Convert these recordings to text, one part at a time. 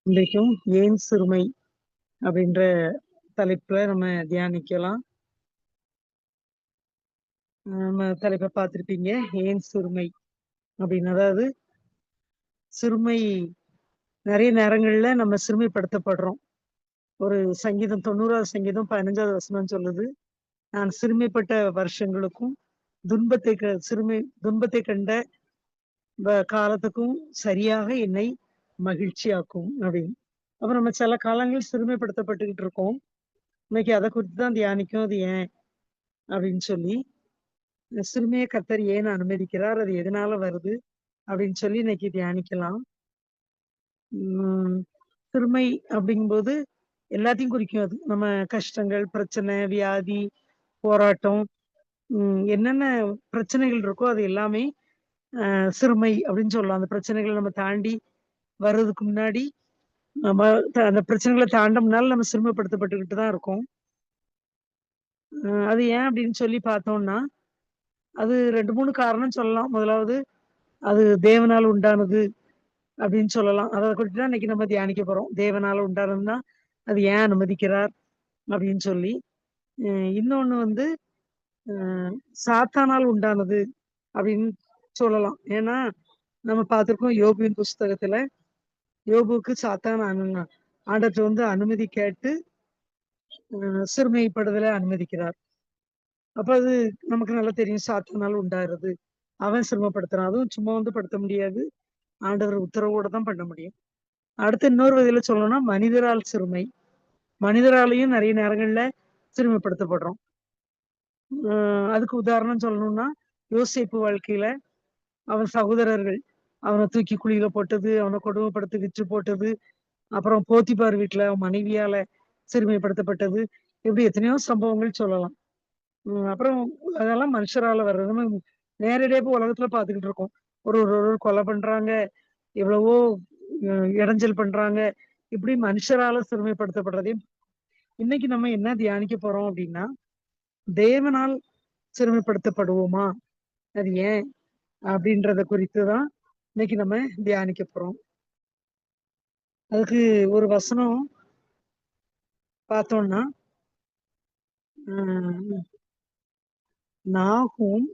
இன்றைக்கும் ஏன் சிறுமை அப்படின்ற தலைப்புல நம்ம தியானிக்கலாம். நம்ம தலைப்ப பார்த்திருப்பீங்க. ஏன் சிறுமை அப்படின்னு. அதாவது சிறுமை நெறைய நேரங்கள்ல நம்ம சிறுமைப்படுத்தப்படுறோம். ஒரு சங்கீதம் 90வது சங்கீதம் 15வது வசனம் சொல்லுது. நான் சிறுமைப்பட்ட வருஷங்களுக்கும் துன்பத்தை கண்ட காலத்துக்கும் சரியாக என்னை மகிழ்ச்சியாக்கும் அப்படின்னு. அப்ப நம்ம சில காலங்கள் சிறுமைப்படுத்தப்பட்டுக்கிட்டு இருக்கோம். இன்னைக்கு அத குறித்து தான் தியானிக்கும். அது ஏன் அப்படின்னு சொல்லி. சிறுமிய கர்த்தர் ஏன் அனுமதிக்கிறார்? அது எதனால வருது? அப்படின்னு சொல்லி இன்னைக்கு தியானிக்கலாம். ம். சிறுமை அப்படிங்கும்போது எல்லாத்தையும் குறிக்கும் அது. நம்ம கஷ்டங்கள், பிரச்சனை, வியாதி, போராட்டம், என்னென்ன பிரச்சனைகள் இருக்கோ அது எல்லாமே சிறுமை அப்படின்னு சொல்லலாம். அந்த பிரச்சனைகள நம்ம தாண்டி வர்றதுக்கு முன்னாடி நம்ம அந்த பிரச்சனைகள தாண்டம்னால நம்ம சிறுமைப்படுத்தப்பட்டுக்கிட்டு தான் இருக்கோம். அது ஏன் அப்படின்னு சொல்லி பார்த்தோம்னா, அது 2, 3 காரணம் சொல்லலாம். முதலாவது அது தேவனால் உண்டானது. அப்படின்னு சொல்லலாம். அத குறித்து தான் இன்னைக்கு நம்ம தியானிக்க போறோம். தேவனால உண்டானதுன்னா, அது ஏன் அனுமதிக்கிறார்? அப்படின்னு சொல்லி. அ இன்னொன்னு வந்து அ சாத்தானால் உண்டானது அப்படின்னு சொல்லலாம். ஏன்னா, நம்ம பார்த்திருக்கோம் யோபுவின் புஸ்தகத்துல, யோபுவுக்கு சாத்தான் ஆண்டவர்ட்ட வந்து அனுமதி கேட்டு சிறுமைப்படுதல அனுமதிக்கிறார். அப்ப அது நமக்கு நல்லா தெரியும் சாத்தானால் உண்டாகிறது. அவன் சிரமப்படுத்துறான். அதுவும் சும்மா வந்து படுத்த முடியாது. ஆண்டவர் உத்தரவோட தான் பண்ண முடியும். அடுத்து இன்னொரு வகையில சொல்லணும்னா, மனிதரால் சிறுமை. மனிதராலயும் நெறைய நேரங்கள்ல சிறுமைப்படுத்தப்படுறோம். அ அதுக்கு உதாரணம் சொல்லணும்னா, யோசேப்பு வாழ்க்கையில அவன் சகோதரர்கள் அவன தூக்கி குழியில போட்டது, அவன கொடுமைப்படுத்தி விற்று போட்டது, அப்புறம் போத்திபார் வீட்ல அவன் மனைவியால சிறுமைப்படுத்தப்பட்டது, இப்படி எத்தனையோ சம்பவங்கள் சொல்லலாம். அப்புறம் அதெல்லாம் மனுஷரால வர்றது. நம்ம நேரடியா இப்ப உலகத்துல பார்த்துக்கிட்டு இருக்கோம். ஒருவர் கொலை பண்றாங்க, எவ்வளவோ இடைஞ்சல் பண்றாங்க. இப்படி மனுஷரால சிறுமைப்படுத்தப்படுறதையும் இன்னைக்கு நம்ம என்ன தியானிக்க போறோம் அப்படின்னா, தேவனால் சிறுமைப்படுத்தப்படுவோமா? அது ஏன்? அப்படின்றத குறித்து தான் இன்னைக்கு நம்ம தியானிக்க போறோம். அதுக்கு ஒரு வசனம் பார்த்தோம்னா, ம் நாகூம்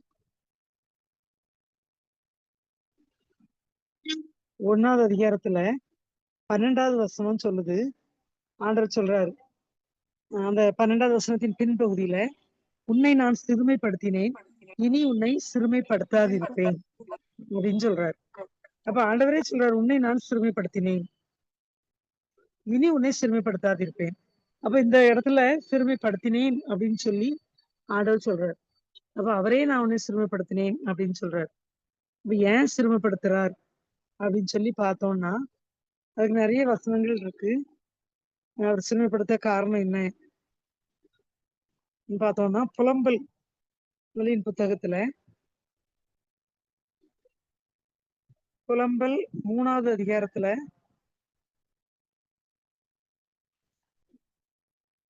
1வது அதிகாரத்துல 12வது வசனம் சொல்லுது. ஆண்டவர் சொல்றாரு. அந்த 12வது வசனத்தின் பின்பகுதியில, "உன்னை நான் சிறுமைப்படுத்தினேன். இனி உன்னை சிறுமைப்படுத்தாதிருப்பேன்." அப்படின்னு சொல்றாரு. அப்ப ஆண்டவரே சொல்றாரு, "உன்னை நான் சிறுமைப்படுத்தினேன். இனி உன்னை சிறுமைப்படுத்தாதிருப்பேன்." அப்ப இந்த இடத்துல சிறுமைப்படுத்தினேன் அப்படின்னு சொல்லி ஆண்டவர் சொல்றார். அப்ப அவரே நான் உன்னை சிறுமைப்படுத்தினேன் அப்படின்னு சொல்றார். அப்ப ஏன் சிறுமைப்படுத்துறார் அப்படின்னு சொல்லி பார்த்தோம்னா, அதுக்கு நெறைய வசனங்கள் இருக்கு. அவர் சிறுமைப்படுத்த காரணம் என்ன பார்த்தோம்னா, புலம்பலின் புத்தகத்துல புலம்பல் 3வது அதிகாரத்துல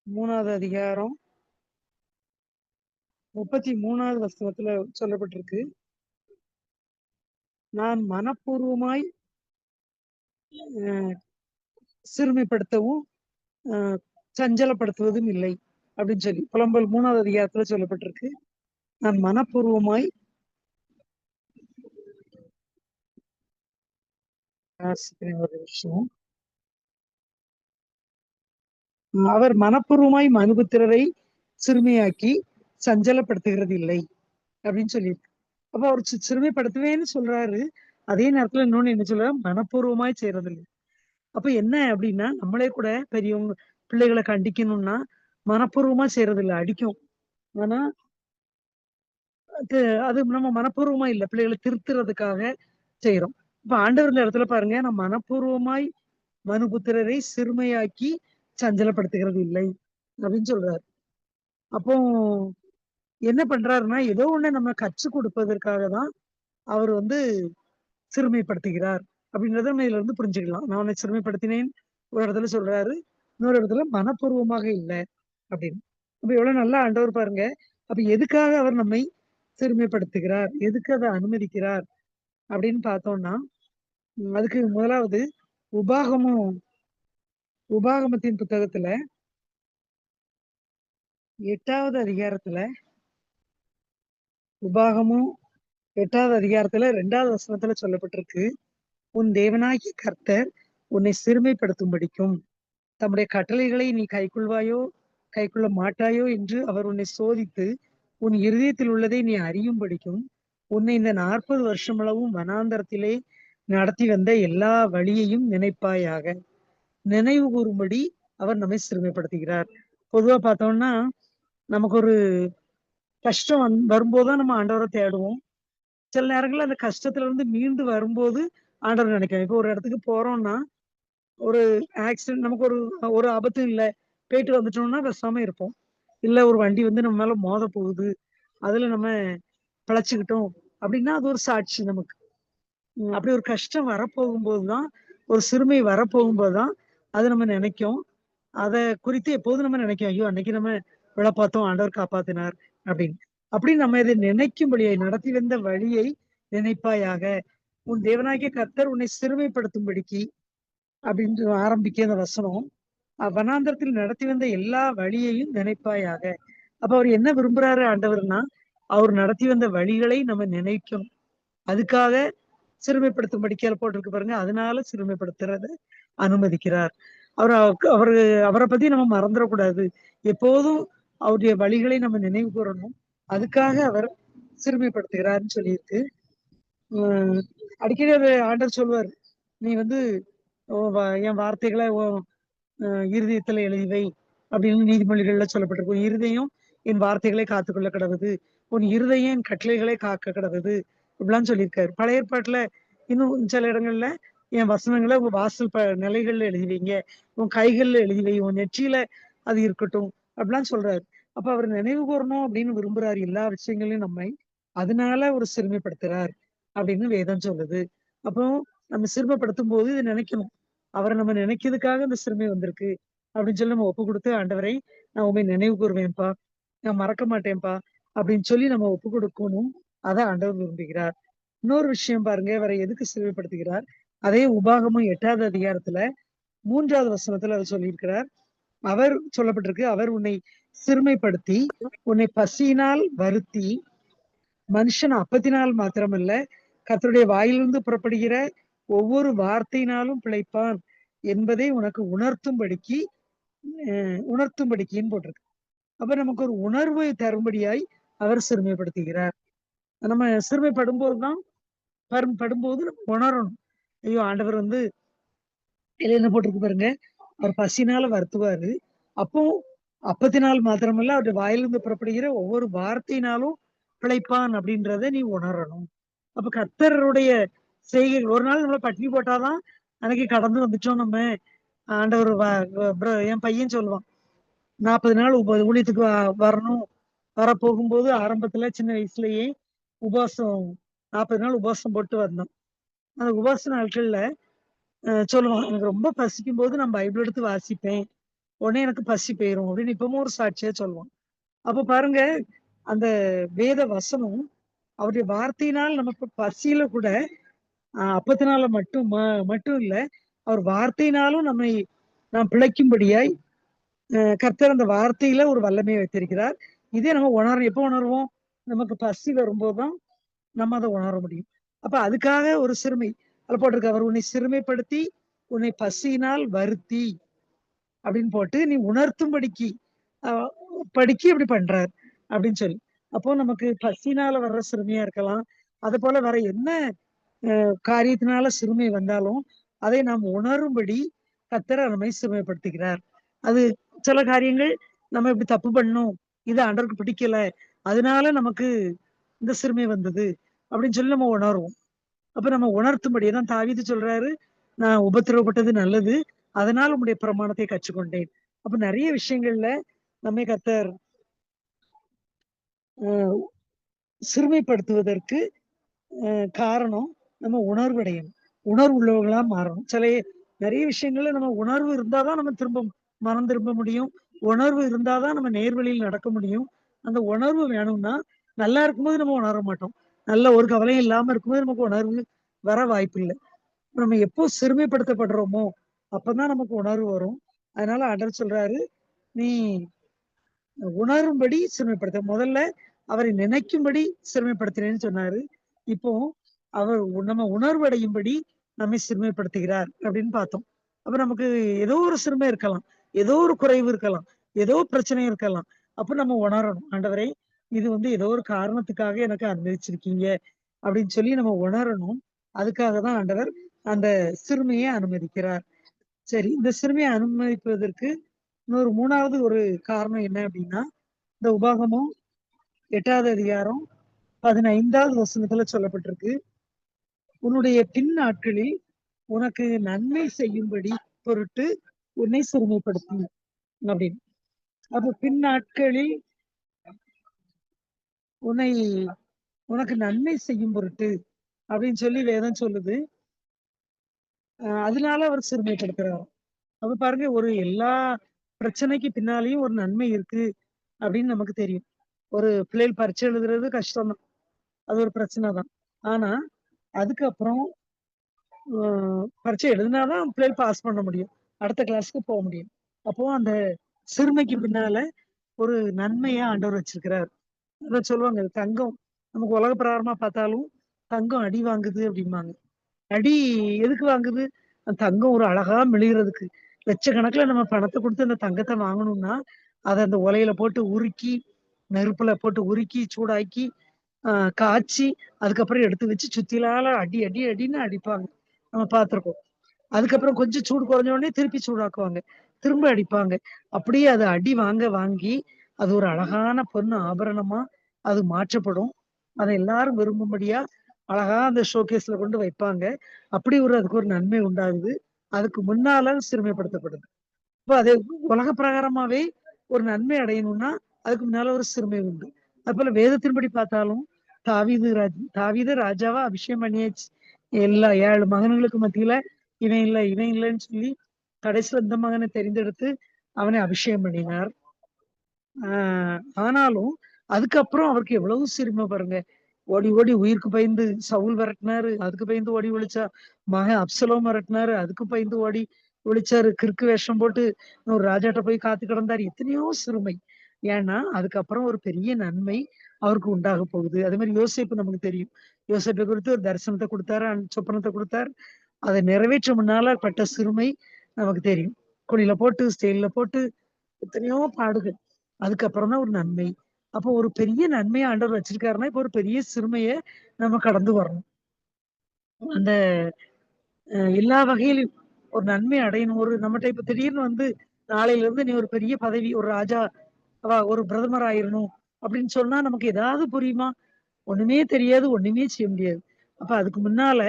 3வது அதிகாரம் 33வது வசனத்துல சொல்லப்பட்டிருக்கு. நான் மனப்பூர்வமாய் அ சிறுமைப்படுத்தவும், அ சஞ்சலப்படுத்துவதும் இல்லை. அப்படின்னு சொல்லி புலம்பல் 3வது அதிகாரத்துல சொல்லப்பட்டிருக்கு. நான் மனப்பூர்வமாய் வாசிக்கிறேன் ஒரு நிமிஷம். அவர் மனப்பூர்வமாய் மனுபுத்திரரை சிறுமையாக்கி சஞ்சலப்படுத்துகிறது இல்லை அப்படின்னு சொல்லியிருக்கு. அப்ப அவர் சிறுமைப்படுத்துவேன்னு சொல்றாரு. அதே நேரத்துல இன்னொன்னு என்ன சொல்றாரு? மனப்பூர்வமாய் செய்றதில்ல. அப்ப என்ன அப்படின்னா, நம்மளே கூட பெரியவங்க பிள்ளைகள கண்டிக்கணும்னா, மனப்பூர்வமா செய்றதில்ல. அடிக்கும். ஆனா, அது அது நம்ம மனப்பூர்வமா இல்ல. பிள்ளைகள திருத்துறதுக்காக செய்றோம். இப்ப ஆண்டவர் இந்த இடத்துல பாருங்க, நான் மனப்பூர்வமாய் மனுபுத்திரரை சிறுமையாக்கி சஞ்சலப்படுத்துகிறது இல்லை அப்படின்னு சொல்றாரு. அப்போ என்ன பண்றாருன்னா, ஏதோ ஒண்ண நம்ம கற்றுக் கொடுப்பதற்காக தான் அவர் வந்து சிறுமைப்படுத்துகிறார். அப்படின்றத நம்ம இதுல இருந்து புரிஞ்சுக்கலாம். நான் உன்னை சிறுமைப்படுத்தினேன் ஒரு இடத்துல சொல்றாரு. இன்னொரு இடத்துல மனப்பூர்வமாக இல்ல அப்படின்னு. அப்ப எவ்வளவு நல்லா ஆண்டவர் பாருங்க. அப்ப எதுக்காக அவர் நம்மை சிறுமைப்படுத்துகிறார்? எதுக்கு அத அனுமதிக்கிறார்? அப்படின்னு பார்த்தோம்னா, அதுக்கு முதலாவது உபாகமம் உபாகமத்தின் புத்தகத்துல 8வது அதிகாரத்துல உபாகமும் 8வது அதிகாரத்துல 2வது வசனத்துல சொல்லப்பட்டிருக்கு, உன் தேவனாகிய கர்த்தர் உன்னை சிறுமைப்படுத்தும்படிக்கும் தம்முடைய கட்டளைகளை நீ கைக்கொள்வாயோ கைக்கொள்ள மாட்டாயோ என்று அவர் உன்னை சோதித்து உன் இருதயத்தில் உள்ளதை நீ அறியும்படிக்கும் உன்னை இந்த 40 வருஷமளவும் வனாந்தரத்திலே நடத்தி வந்த எல்லா வழியையும் நினைப்பாயாக. நினைவு கூறும்படி அவர் நம்மை சிறுமைப்படுத்துகிறார். பொதுவா பார்த்தோம்னா நமக்கு ஒரு கஷ்டம் வரும்போதுதான் நம்ம ஆண்டவரை தேடுவோம். சில நேரங்கள்ல அந்த கஷ்டத்துல இருந்து மீண்டு வரும்போது ஆண்டவர் நினைக்கிறோம். இப்போ ஒரு இடத்துக்கு போறோம்னா ஒரு ஆக்சிடென்ட் நமக்கு ஒரு ஒரு ஆபத்தும் இல்ல. போயிட்டு வந்துட்டோம்னா பேசாம இருப்போம். இல்ல ஒரு வண்டி வந்து நம்ம மேல மோத போகுது. அதுல நம்ம பிழைச்சுக்கிட்டோம் அப்படின்னா அது ஒரு சாட்சி நமக்கு. அப்படி ஒரு கஷ்டம் வரப்போகும்போது தான், ஒரு சிறுமை வரப்போகும்போது தான் அது நம்ம நினைக்கும். அத குறித்து எப்போதும் நம்ம நினைக்கும். ஐயோ! அன்னைக்கு நம்ம விழ பார்த்தோம், ஆண்டவர் காப்பாத்தினார் அப்படின்னு. அப்படி நம்ம இதை நினைக்கும்படியாய் நடத்தி வந்த வழியை நினைப்பாயாக. உன் தேவனாகிய கர்த்தர் உன்னை சிறுமைப்படுத்தும்படிக்கு அப்படின்னு ஆரம்பிக்க அந்த வசனம். வனாந்தரத்தில் நடத்தி வந்த எல்லா வழியையும் நினைப்பாயாக. அப்ப அவர் என்ன விரும்புறாரு ஆண்டவர்னா, அவர் நடத்தி வந்த வழிகளை நம்ம நினைக்கணும். அதுக்காக சிறுமைப்படுத்தும்படிக்கையில போட்டிருக்கு பாருங்க. அதனால சிறுமைப்படுத்துறத அனுமதிக்கிறார். அவர அவரு அவர பத்தி நம்ம மறந்துடக்கூடாது. எப்போதும் அவருடைய வழிகளை நம்ம நினைவு கூறணும். அதுக்காக அவர் சிறுமைப்படுத்துகிறார்ன்னு சொல்லியிருக்கு. ம் அடிக்கடி அது ஆண்டவர் சொல்லுவாரு. நீ வந்து என் வார்த்தைகள இருதயத்துல எழுதி வை அப்படின்னு நீதிமொழிகள்ல சொல்லப்பட்டிருக்கு. உன் இருதயம் என் வார்த்தைகளை காத்துக்கொள்ள கடவுது. உன் இருதயம் என் கட்டளைகளை காக்க கடவுது. இப்படிலாம் சொல்லியிருக்காரு. பழைய ஏற்பாட்டுல இன்னும் சில இடங்கள்ல என் வசனங்கள உங்க வாசல் நிலைகள்ல எழுதி வைங்க. உன் கைகள்ல எழுதி வை. உன் நெற்றியில அது இருக்கட்டும். அப்படிலாம் சொல்றாரு. அப்ப அவர் நினைவு கூறணும் அப்படின்னு விரும்புறாரு எல்லா விஷயங்களையும் நம்மை. அதனால ஒரு சிறுமைப்படுத்துறார் அப்படின்னு வேதம் சொல்லுது. அப்போ நம்ம சிறுமைப்படுத்தும் போது இதை நினைக்கணும். அவரை நம்ம நினைக்கிறதுக்காக இந்த சிறுமை வந்திருக்கு அப்படின்னு சொல்லி நம்ம ஒப்பு கொடுத்து, ஆண்டவரை நான் உண்மை நினைவு கூறுவேன்ப்பா, நான் மறக்க மாட்டேன்ப்பா அப்படின்னு சொல்லி நம்ம ஒப்பு கொடுக்கணும். அதை ஆண்டவர் விரும்புகிறார். இன்னொரு விஷயம் பாருங்க, அவரை எதுக்கு சிறுமைப்படுத்துகிறார்? அதே உபாகமும் 8வது அதிகாரத்துல 3வது வசனத்துல அவர் சொல்லியிருக்கிறார். அவர் சொல்லப்பட்டிருக்கு, அவர் உன்னை சிறுமைப்படுத்தி உன்னை பசியினால் வருத்தி மனுஷன் அப்பத்தினால் மாத்திரமல்ல கர்த்தருடைய வாயிலிருந்து புறப்படுகிற ஒவ்வொரு வார்த்தையினாலும் பிழைப்பான் என்பதை உனக்கு உணர்த்தும்படிக்குன்னு போட்டிருக்கு. அப்ப நமக்கு ஒரு உணர்வை தரும்படியாய் அவர் சிறுமைப்படுத்துகிறார். நம்ம சிறுமைப்படும் போதுதான் படும்போது நம்ம உணரணும். ஐயோ! ஆண்டவர் வந்து இதுல என்ன போட்டிருக்கு பாருங்க. அவர் பசினால வருத்துவாரு. அப்போ அப்பத்தினால் மாத்திரமல்ல அவருடைய வாயிலிருந்து புறப்படுகிற ஒவ்வொரு வார்த்தையினாலும் பிழைப்பான் அப்படின்றத நீ உணரணும். அப்ப கர்த்தருடைய செய்கைகள் ஒரு நாள் நம்மள பட்டினி போட்டாதான் அன்னைக்கு கடந்து வந்துட்டோம் நம்ம. ஆண்டவர் என் பையன் சொல்லுவான். 40 நாள் ஊழியத்துக்கு வரணும். வரப்போகும்போது ஆரம்பத்துல சின்ன வயசுலயே உபவாசம் 40 நாள் உபவாசம் போட்டு வந்தோம். அந்த உபவாச நாட்கள்ல சொல்லுவான். எனக்கு ரொம்ப பசிக்கும்போது நான் பைபிள் எடுத்து வாசிப்பேன். உடனே எனக்கு பசி போயிரும் அப்படின்னு இப்பவும் ஒரு சாட்சியா சொல்லுவான். அப்ப பாருங்க, அந்த வேத வசனம் அவருடைய வார்த்தையினால் நமக்கு பசியில கூட அப்பத்தினால மட்டும் இல்ல, அவர் வார்த்தையினாலும் நாம் பிழைக்கும்படியாய் கர்த்தர் அந்த வார்த்தையில ஒரு வல்லமையை வைத்திருக்கிறார். இதே நம்ம எப்ப உணர்வோம்? நமக்கு பசி வரும்போதுதான் நம்ம அதை உணர முடியும். அப்ப அதுக்காக ஒரு சிறுமை அதுல போட்டிருக்கு. அவர் உன்னை சிறுமைப்படுத்தி உன்னை பசியினால் வருத்தி அப்படின்னு போட்டு நீ உணர்த்தும்படிக்கு அஹ் படிக்கு இப்படி பண்றார் அப்படின்னு சொல்லி. அப்போ நமக்கு பசினால வர்ற சிறுமையா இருக்கலாம். அது போல வர என்ன காரியத்தினால சிறுமை வந்தாலும் அதை நாம் உணரும்படி கர்த்தர் நம்மை சிறுமைப்படுத்துகிறார். அது சில காரியங்கள் நம்ம இப்படி தப்பு பண்ணோம், இது ஆண்டவருக்கு பிடிக்கல, அதனால நமக்கு இந்த சிறுமை வந்தது அப்படின்னு சொல்லி நம்ம உணர்வோம். அப்ப நம்ம உணர்த்தும்படிதான் தாவீது சொல்றாரு, நான் உபத்திரவப்பட்டது நல்லது, அதனால் உம்முடைய பிரமாணத்தை கற்றுக்கொண்டேன். அப்ப நிறைய விஷயங்கள்ல நம்மை கர்த்தர் அஹ் சிறுமைப்படுத்துவதற்கு காரணம் நம்ம உணர்வடையணும். உணர்வு உள்ளவங்களா மாறணும். நிறைய விஷயங்கள்ல நம்ம உணர்வு இருந்தாதான் நம்ம மனம் திரும்ப முடியும். உணர்வு இருந்தாதான் நம்ம நேர்வழியில் நடக்க முடியும். அந்த உணர்வு வேணும்னா நல்லா இருக்கும்போது நம்ம உணர மாட்டோம். நல்ல ஒரு கவலையும் இல்லாம இருக்கும்போது நமக்கு உணர்வு வர வாய்ப்பு இல்லை. நம்ம எப்போ சிறுமைப்படுத்தப்படுறோமோ அப்பதான் நமக்கு உணர்வு வரும். அதனால ஆண்டவர் சொல்றாரு, நீ உணரும்படி சிறுமைப்படுத்த முதல்ல அவரை நினைக்கும்படி சிறுமைப்படுத்தினேன்னு சொன்னாரு. இப்போ அவர் நம்ம உணர்வடையும்படி நம்மை சிறுமைப்படுத்துகிறார் அப்படின்னு பார்த்தோம். அப்ப நமக்கு ஏதோ ஒரு சிறுமை இருக்கலாம், ஏதோ ஒரு குறைவு இருக்கலாம், ஏதோ பிரச்சனை இருக்கலாம். அப்ப நம்ம உணரணும், ஆண்டவரே இது வந்து ஏதோ ஒரு காரணத்துக்காக எனக்கு அனுமதிச்சிருக்கீங்க அப்படின்னு சொல்லி நம்ம உணரணும். அதுக்காக தான் ஆண்டவர் அந்த சிறுமையை அனுமதிக்கிறார். சரி, இந்த சிறுமையை அனுமதிப்பதற்கு இன்னொரு 3வது ஒரு காரணம் என்ன அப்படின்னா, இந்த உபாகமம் 8வது அதிகாரம் 15வது வசனத்துல சொல்லப்பட்டிருக்கு. உன்னுடைய பின் நாட்களில் உனக்கு நன்மை செய்யும்படி பொருட்டு உன்னை சிறுமைப்படுத்தி அப்படின்னு. அப்ப பின் நாட்களில் உன்னை உனக்கு நன்மை செய்யும் பொருட்டு அப்படின்னு சொல்லி வேதம் சொல்லுது. அதனால அவர் சிறுமைப்படுத்துறாரு. அப்ப பாருங்க, ஒரு எல்லா பிரச்சனைக்கு பின்னாலேயும் ஒரு நன்மை இருக்கு அப்படின்னு நமக்கு தெரியும். ஒரு பிள்ளைகள் பரீட்சை எழுதுறது கஷ்டம் தான். அது ஒரு பிரச்சனை தான். ஆனா அதுக்கப்புறம் பரீட்சை எழுதினாதான் பிள்ளைகள் பாஸ் பண்ண முடியும். அடுத்த கிளாஸ்க்கு போக முடியும். அப்போ அந்த சிறுமைக்கு பின்னால ஒரு நன்மைய ஆண்டவர் வச்சிருக்கிறார். அதான் சொல்லுவாங்க, தங்கம் நமக்கு உலக பிரகாரமா பார்த்தாலும் தங்கம் அடி வாங்குது அப்படிம்பாங்க. அடி எதுக்கு வாங்குது? அந்த தங்கம் ஒரு அழகா மெளியறதுக்கு. லட்சக்கணக்குல நம்ம பணத்த குடுத்து அந்த தங்கத்த வாங்கணும்னா, அத அந்த உலையில போட்டு உருக்கி, நெருப்புல போட்டு உருக்கி, சூடாக்கி, அ காய்ச்சி, அதுக்கப்புறம் எடுத்து வச்சு சுத்திலால அடி, அடி, அடின்னு அடிப்பாங்க. நம்ம பார்த்துருக்கோம். அதுக்கப்புறம் கொஞ்சம் சூடு குறைஞ்ச உடனே திருப்பி சூடாக்குவாங்க. திரும்ப அடிப்பாங்க. அப்படியே அது அடி வாங்க வாங்கி, அது ஒரு அழகான பொன் ஆபரணமா அது மாற்றப்படும். அத எல்லாரும் விரும்பும்படியா அழகா அந்த ஷோகேஸ்ல கொண்டு வைப்பாங்க. அப்படி அதுக்கு ஒரு நன்மை உண்டாகுது. அதுக்கு முன்னால சிறுமைப்படுத்தப்படுது. இப்ப அது உலக பிரகாரமாவே ஒரு நன்மை அடையணும்னா, அதுக்கு முன்னால ஒரு சிறுமை உண்டு. அதுபோல வேதத்தின்படி பார்த்தாலும், தாவீத ராஜாவா அபிஷேகம் பண்ணியாச்சு. எல்லா 7 மகன்களுக்கு மத்தியில இவன் இல்ல, இவன் இல்லன்னு சொல்லி கடைசில இந்த மகனை தெரிந்தெடுத்து அவனை அபிஷேகம் பண்ணினார். ஆனாலும் அதுக்கப்புறம் அவருக்கு எவ்வளவு சிறுமை பாருங்க. ஓடி ஓடி உயிருக்கு பயந்து சவுல் விரட்டினாரு. அதுக்கு பயந்து ஓடி ஒளிச்சா. மகன் அப்சலோம் விரட்டினாரு. அதுக்கு பயந்து ஓடி ஒளிச்சாரு. கிறுக்கு வேஷம் போட்டு ஒரு ராஜாட்ட போய் காத்து கிடந்தாரு. எத்தனையோ சிறுமை. ஏன்னா அதுக்கப்புறம் ஒரு பெரிய நன்மை அவருக்கு உண்டாக போகுது. அதே மாதிரி யோசேப்பு நமக்கு தெரியும். யோசேப்பை குறித்து ஒரு தரிசனத்தை கொடுத்தாரு, சொப்பனத்தை கொடுத்தாரு. அதை நிறைவேற்ற முன்னால பட்ட சிறுமை நமக்கு தெரியும். குழியில போட்டு ஸ்டெயின்ல போட்டு எத்தனையோ பாடுகள். அதுக்கப்புறம் தான் ஒரு நன்மை. அப்போ ஒரு பெரிய நன்மைய ஆண்டவர் வச்சிருக்காருன்னா, இப்போ ஒரு பெரிய சிறுமைய நம்ம கடந்து வரணும். அந்த எல்லா வகையிலும் ஒரு நன்மை அடையணும். ஒரு நம்மட்ட இப்ப திடீர்னு வந்து நாளையில இருந்து நீ ஒரு பெரிய பதவி, ஒரு ராஜா, ஒரு பிரதமர் ஆயிரணும் அப்படின்னு சொன்னா நமக்கு ஏதாவது புரியுமா? ஒண்ணுமே தெரியாது, ஒண்ணுமே செய்ய முடியாது. அப்ப அதுக்கு முன்னால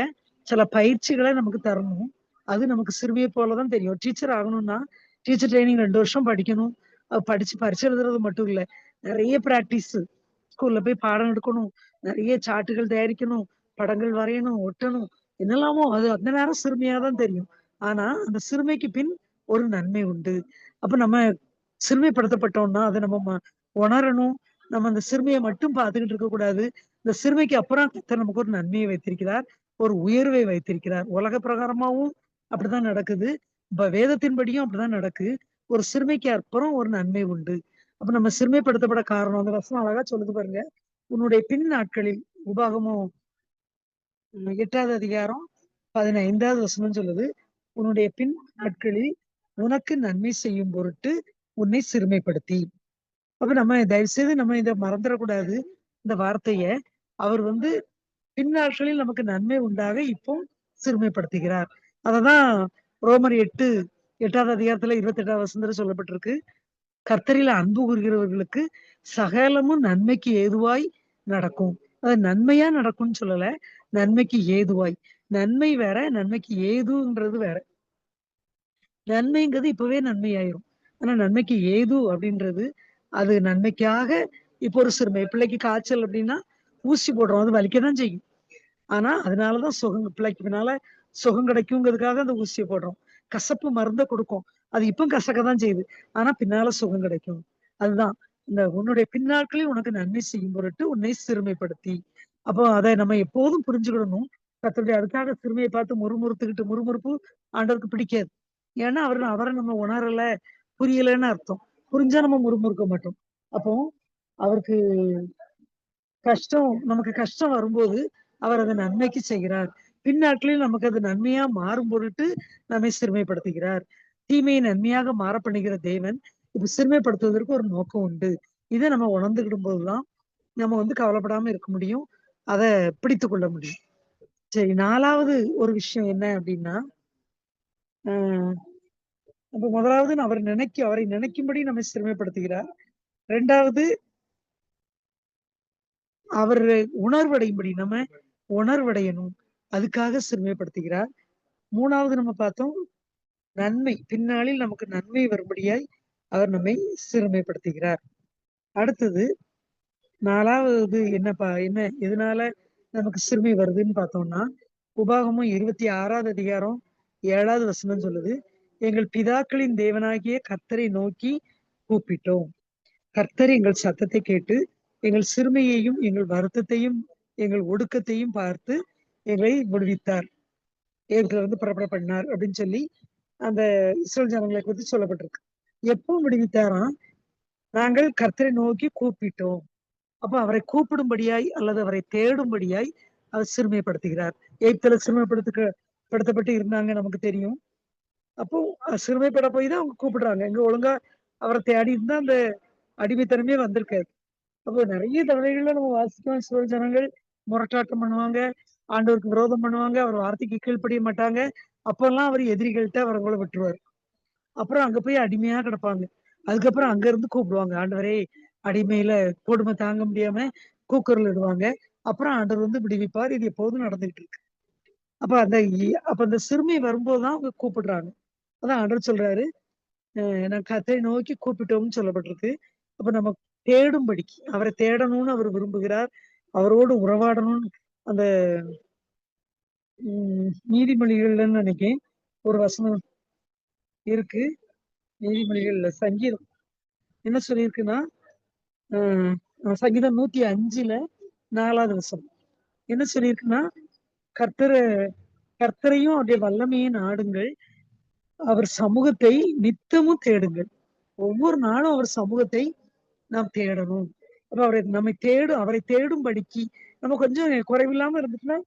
சில பயிற்சிகள நமக்கு தரணும். அது நமக்கு சிறுமிய போல தான் தெரியும். டீச்சர் ஆகணும்னா, டீச்சர் ட்ரெய்னிங் 2 வருஷம் படிக்கணும். படிச்சு பரீட்சை எழுதுறது மட்டும் இல்ல. நெறைய பிராக்டிஸ். ஸ்கூல்ல போய் பாடம் எடுக்கணும். நெறைய சார்ட்டுகள் தயாரிக்கணும். படங்கள் வரையணும், ஒட்டணும். என்னெல்லாமோ அது அந்த நேரம் சிறுமியா தான் தெரியும். ஆனா, அந்த சிறுமைக்கு பின் ஒரு நன்மை உண்டு. அப்ப நம்ம சிறுமைப்படுத்தப்பட்டோம்னா, அத நம்ம உணரணும். நம்ம அந்த சிறுமைய மட்டும் பார்த்துக்கிட்டு இருக்கக்கூடாது. இந்த சிறுமைக்கு அப்புறம் கர்த்தர் நமக்கு ஒரு நன்மையை வைத்திருக்கிறார். ஒரு உயர்வை வைத்திருக்கிறார். உலக பிரகாரமாவும் அப்படிதான் நடக்குது. இப்ப வேதத்தின்படியும் அப்படிதான் நடக்கு. ஒரு சிறுமைக்கு அப்புறம் ஒரு நன்மை உண்டு. அப்ப நம்ம சிறுமைப்படுத்தப்பட காரணம் அந்த வசனம் அழகா சொல்லுது பாருங்க. உன்னுடைய பின் நாட்களில் உபாகமம் 8வது அதிகாரம் 15வது வசனம் சொல்லுது. உன்னுடைய பின் நாட்களில் உனக்கு நன்மை செய்யும் பொருட்டு உன்னை சிறுமைப்படுத்தி. அப்ப நம்ம தயவு செய்து நம்ம இத மறந்துடக்கூடாது. இந்த வார்த்தைய. அவர் வந்து பின்னாட்களில் நமக்கு நன்மை உண்டாக இப்போ சிறுமைப்படுத்துகிறார். அததான் ரோமர் 8வது அதிகாரத்துல 28வது வசனத்துல சொல்லப்பட்டிருக்கு. கர்த்தரில் அன்பு கூறுகிறவர்களுக்கு சகலமும் நன்மைக்கு ஏதுவாய் நடக்கும். அது நன்மையா நடக்கும்னு சொல்லல. நன்மைக்கு ஏதுவாய். நன்மை வேற, நன்மைக்கு ஏதுன்றது வேற. நன்மைங்கிறது இப்பவே நன்மையாயிரும். ஆனா நன்மைக்கு ஏது அப்படின்றது, அது நன்மைக்காக இப்போ ஒரு சிறுமை. பிள்ளைக்கு காய்ச்சல் அப்படின்னா, ஊசி போடுறோம். அது வலிக்கத்தான் செய்யும். ஆனா, அதனாலதான் பிள்ளைக்கு பின்னால சுகம் கிடைக்குங்கிறதுக்காக அந்த ஊசிய போடுறோம். கசப்பு மருந்த குடுக்கும். அது இப்ப கசக்கத்தான் செய்யுது. ஆனா, பின்னால சுகம் கிடைக்கும். அதுதான். இந்த உன்னுடைய பின்னாட்களில் உனக்கு நன்மை செய்யும் பொருட்டு உன்னை சிறுமைப்படுத்தி. அப்போ அத நம்ம எப்போதும் புரிஞ்சுக்கிடணும். கர்த்தருடைய அதுக்காக சிறுமைய பார்த்து முறுமுறுத்துக்கிட்டு முறுமுறுப்பு ஆண்டவருக்கு பிடிக்காது. ஏன்னா அவரை நம்ம உணரல, புரியலன்னு அர்த்தம். புரிஞ்சா நம்ம முறுமுறுக்க மாட்டோம். அப்போ அவருக்கு நமக்கு கஷ்டம் வரும்போது, அவர் அத நன்மைக்கு செய்கிறார். பின்னாட்களில் நமக்கு அது நன்மையா மாறும் பொருட்டு நம்மை சிறுமைப்படுத்துகிறார். தீமையை நன்மையாக மாற பண்ணுகிற தேவன், இப்ப சிறுமைப்படுத்துவதற்கு ஒரு நோக்கம் உண்டு. இத நம்ம உணர்ந்துக்கிடும் போது தான், நம்ம கவலைப்படாம இருக்க முடியும். அத பிடித்துக் கொள்ள முடியும். சரி 4வது ஒரு விஷயம் என்ன அப்டின்னா, அ அப்ப முதலாவது அவரை நினைக்கும்படி நம்மை சிறுமைப்படுத்துகிறார். 2வது அவரு உணர்வடையும்படி நம்ம உணர்வடையணும். அதுக்காக சிறுமைப்படுத்துகிறார். 3வது நம்ம பார்த்தோம், பின்னாளில் நமக்கு நன்மை வரும்படியாய் அவர் நம்மை சிறுமைப்படுத்துகிறார். அடுத்தது 4வது எதனால நமக்கு சிறுமை வருதுன்னு பார்த்தோம்னா, உபாகமம் 26வது அதிகாரம் 7வது வசனம் சொல்லுது, எங்கள் பிதாக்களின் தேவனாகிய கர்த்தரை நோக்கி கூப்பிட்டோம். கர்த்தர் எங்கள் சத்தத்தை கேட்டு, எங்கள் சிறுமையையும், எங்கள் வருத்தத்தையும், எங்கள் ஒடுக்கத்தையும் பார்த்து எங்களை விடுவித்தார். எகிப்திலிருந்து புறப்பட பண்ணார் அப்படின்னு சொல்லி அந்த இஸ்ரவேல் ஜனங்களை குறித்து சொல்லப்பட்டிருக்கு. எப்போ விடுவித்தாராம்? நாங்கள் கர்த்தரை நோக்கி கூப்பிட்டோம். அப்ப அவரை கூப்பிடும்படியாய் அல்லது அவரை தேடும்படியாய் அவர் சிறுமைப்படுத்துகிறார். எகிப்துல படுத்தப்பட்டு இருந்தாங்க நமக்கு தெரியும். அப்போ சிறுமைப்பட போய் தான் அவங்க கூப்பிடுறாங்க. இங்க ஒழுங்கா அவரை தேடி இருந்தா அந்த அடிமைத்தனமே வந்திருக்காது. அப்போ நிறைய தடவைகள்ல நம்ம வாசிக்கிறோம், இஸ்ரவேல் ஜனங்கள் முரட்டாட்டம் பண்ணுவாங்க, ஆண்டவருக்கு விரோதம் பண்ணுவாங்க, அவர் வார்த்தைக்கு கீழ்ப்படிய மாட்டாங்க. அப்பெல்லாம் அவர் எதிரிகள்ட்ட அவங்கள விட்டுருவாரு. அப்புறம் அங்க போய் அடிமையா கிடப்பாங்க. அதுக்கப்புறம் அங்க இருந்து கூப்பிடுவாங்க. ஆண்டவரே, அடிமையில கொடுமை தாங்க முடியாம கூக்குரல் இடுவாங்க. அப்புறம் ஆண்டவர் விடுவிப்பார். இது எப்போதும் நடந்துகிட்டு இருக்கு. அப்ப அந்த சிறுமை வரும்போது தான் அவங்க கூப்பிடுறாங்க. அதான் ஆண்டவர் சொல்றாரு, நான் கர்த்தரை நோக்கி கூப்பிட்டோம்னு சொல்லப்பட்டிருக்கு. அப்ப நம்ம தேடும்படிக்கு, அவரை தேடணும்னு அவர் விரும்புகிறார். அவரோடு உறவாடணும்னு அந்த நீதிமொழிகள்லன்னு நினைக்கிறேன். ஒரு வசனம் இருக்கு. நீதிமொழிகள்ல சங்கீதம் என்ன சொல்லியிருக்குன்னா, சங்கீதம் 105ல 4வது வசனம். என்ன சொல்லியிருக்குன்னா, கர்த்தர கர்த்தரையும் அவருடைய வல்லமையை நாடுங்கள். அவர் சமூகத்தை நித்தமும் தேடுங்கள். ஒவ்வொரு நாளும் அவர் சமூகத்தை நாம் தேடணும். அப்ப அவரை தேடும்படிக்கு நம்ம கொஞ்சம் குறைவில்லாம இருந்துச்சுன்னா,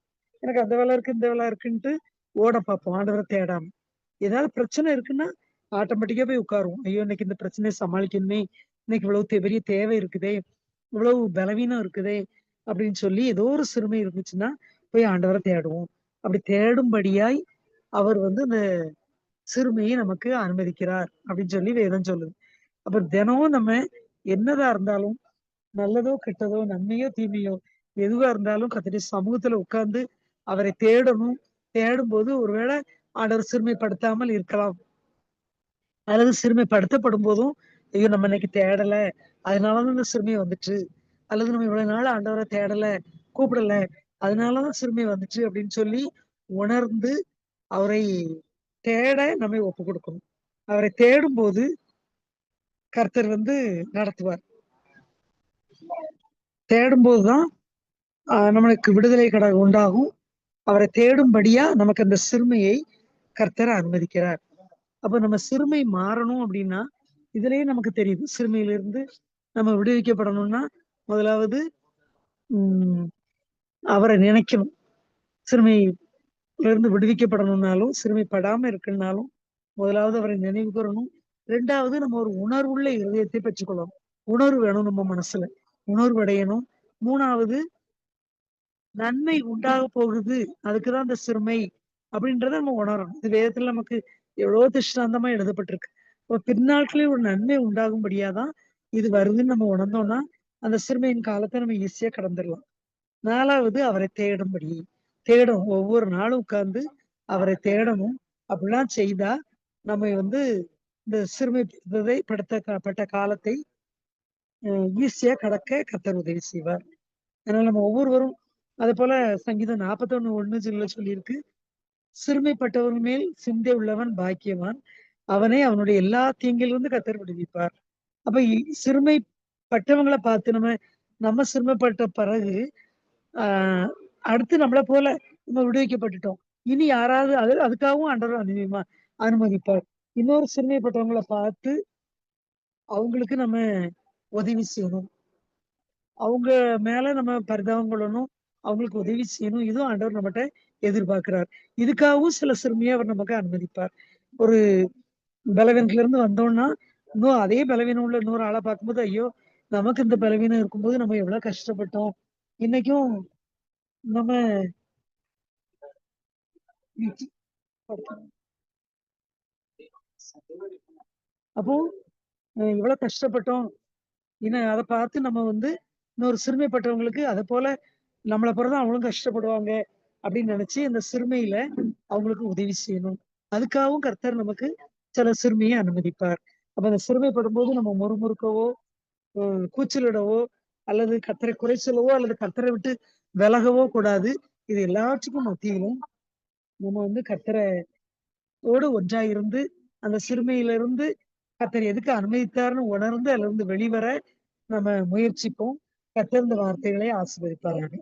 எனக்கு அந்த வேலை இருக்கு, இந்த வேலை இருக்குன்ட்டு ஓட பார்ப்போம். ஆண்டவர தேடாம. ஏதாவது பிரச்சனை இருக்குன்னா, ஆட்டோமேட்டிக்கா போய் உட்காருவோம். ஐயோ! இன்னைக்கு இந்த பிரச்சனைய சமாளிக்கணுமே! இன்னைக்கு இவ்வளவு பெரிய தேவை இருக்குதே! இவ்வளவு பலவீனம் இருக்குதே! அப்படின்னு சொல்லி ஏதோ ஒரு சிறுமை இருந்துச்சுன்னா, போய் ஆண்டவர தேடுவோம். அப்படி தேடும்படியாய் அவர் அந்த சிறுமையை நமக்கு அனுமதிக்கிறார் அப்படின்னு சொல்லி வேதம் சொல்லுது. அப்ப தினமும் நம்ம என்னதா இருந்தாலும், நல்லதோ, கெட்டதோ, நன்மையோ, தீமையோ எதுவா இருந்தாலும் கர்த்தருடைய சமூகத்துல உட்கார்ந்து அவரை தேடணும். தேடும்போது ஒருவேளை ஆண்டவர் சிறுமைப்படுத்தாமல் இருக்கலாம். அல்லது சிறுமைப்படுத்தப்படும் போதும், ஐயோ! நம்ம இன்னைக்கு தேடல. அதனால தான் இந்த சிறுமை வந்துச்சு. அல்லது நம்ம இவ்வளவு நாள் ஆண்டவர தேடல, கூப்பிடல. அதனால தான் சிறுமை வந்துச்சு அப்படின்னு சொல்லி உணர்ந்து அவரை தேட நம்மை ஒப்புக் கொடுக்கணும். அவரை தேடும்போது கர்த்தர் நடத்துவார். தேடும்போது தான் நம்மளுக்கு விடுதலை உண்டாகும். அவரை தேடும்படியா நமக்கு அந்த சிறுமையை கர்த்தர் அனுமதிக்கிறார். அப்ப நம்ம சிறுமை மாறணும் அப்படின்னா, இதுலயே நமக்கு தெரியுது. சிறுமையிலிருந்து நம்ம விடுவிக்கப்படணும்னா, முதலாவது ம் அவரை நினைக்கணும். சிறுமையிலிருந்து விடுவிக்கப்படணும்னாலும், சிறுமைப்படாம இருக்கணும்னாலும், முதலாவது அவரை நினைவு கூரணும். 2வது நம்ம ஒரு உணர்வுள்ள இருதயத்தை பெற்றுக்கொள்ளணும். உணர்வு வேணும் நம்ம மனசுல. உணர்வு அடையணும். 3வது நன்மை உண்டாக போகுது. அதுக்கு தான் அந்த சிறுமை அப்படின்றத நம்ம உணரணும். இது வேதத்துல நமக்கு எவ்வளவோ திருஷ்டாந்தமா எழுதப்பட்டிருக்கு. அப்ப பின்னாட்களில் ஒரு நன்மை உண்டாகும்படியா தான் இது வருதுன்னு நம்ம உணர்ந்தோம்னா, அந்த சிறுமையின் காலத்த நம்ம ஈஸியா கடந்துரலாம். 4வது அவரை தேடும்படி. தேடணும். ஒவ்வொரு நாளும் உட்கார்ந்து அவரை தேடணும். அப்படிலாம் செய்தா, நம்ம இந்த சிறுமைப்படுத்ததை பட்ட காலத்தை ஈஸியா கடக்க கர்த்தர் உதவி செய்வார். அதனால நம்ம ஒவ்வொருவரும் அதுபோல சங்கீதம் 41:1 சொல்லியிருக்கு. சிறுமைப்பட்டவன் மேல் சிந்தை உள்ளவன் பாக்கியவான். அவனை அவனுடைய எல்லா தீங்கிலிருந்து கர்த்தர் விடுவிப்பார். அப்ப சிறுமைப்பட்டவங்கள பார்த்து நம்ம சிறுமைப்பட்ட பிறகு, ஆ அடுத்து நம்மள போல நம்ம விடுவிக்கப்பட்டுட்டோம். இனி யாராவது அதுக்காகவும் ஆண்டவர் அனுமதிப்பார். இன்னொரு சிறுமைப்பட்டவங்கள பார்த்து அவங்களுக்கு நம்ம உதவி செய்யணும். அவங்க மேல நம்ம பரிதாபம் கொள்ளணும். அவங்களுக்கு உதவி செய்யணும். இதுவும் ஆண்டவர் நம்மட்ட எதிர்பார்க்கிறார். இதுக்காகவும் சில சிறுமிய அவர் நமக்கு அனுமதிப்பார். ஒரு பலவீனத்துல இருந்து வந்தோம்னா, இன்னும் அதே பலவீனம் உள்ள இன்னொரு ஆள பார்க்கும்போது, ஐயோ! நமக்கு இந்த பலவீனம் இருக்கும்போது நம்ம எவ்வளவு கஷ்டப்பட்டோம். இன்னைக்கும் நம்ம அப்போ இவ்வளவு கஷ்டப்பட்டோம். அத பார்த்து நம்ம வந்து இன்னொரு சிறுமைப்பட்டவங்களுக்கு அத போல நம்மள போல தான் அவங்களும் கஷ்டப்படுவாங்க அப்படின்னு நினைச்சு அந்த சிறுமையில அவங்களுக்கு உதவி செய்யணும். அதுக்காகவும் கர்த்தர் நமக்கு சில சிறுமிய அனுமதிப்பார். அப்ப அந்த சிறுமைப்படும்போது நம்ம முறுமுறுக்கவோ, கூச்சலிடவோ, அல்லது கர்த்தரை குறை சொல்லவோ, அல்லது கர்த்தரை விட்டு விலகவோ கூடாது. இது எல்லாத்துக்கும் மத்தியிலும் நம்ம வந்து கர்த்தரோடு ஒன்றாய் இருந்து, அந்த சிறுமையிலிருந்து கர்த்தர் எதுக்கு அனுமதித்தார்ன்னு உணர்ந்து அதிலிருந்து வெளிவர நம்ம முயற்சிப்போம். கர்த்தர் இந்த வார்த்தைகளை ஆசீர்வதிப்பாராக.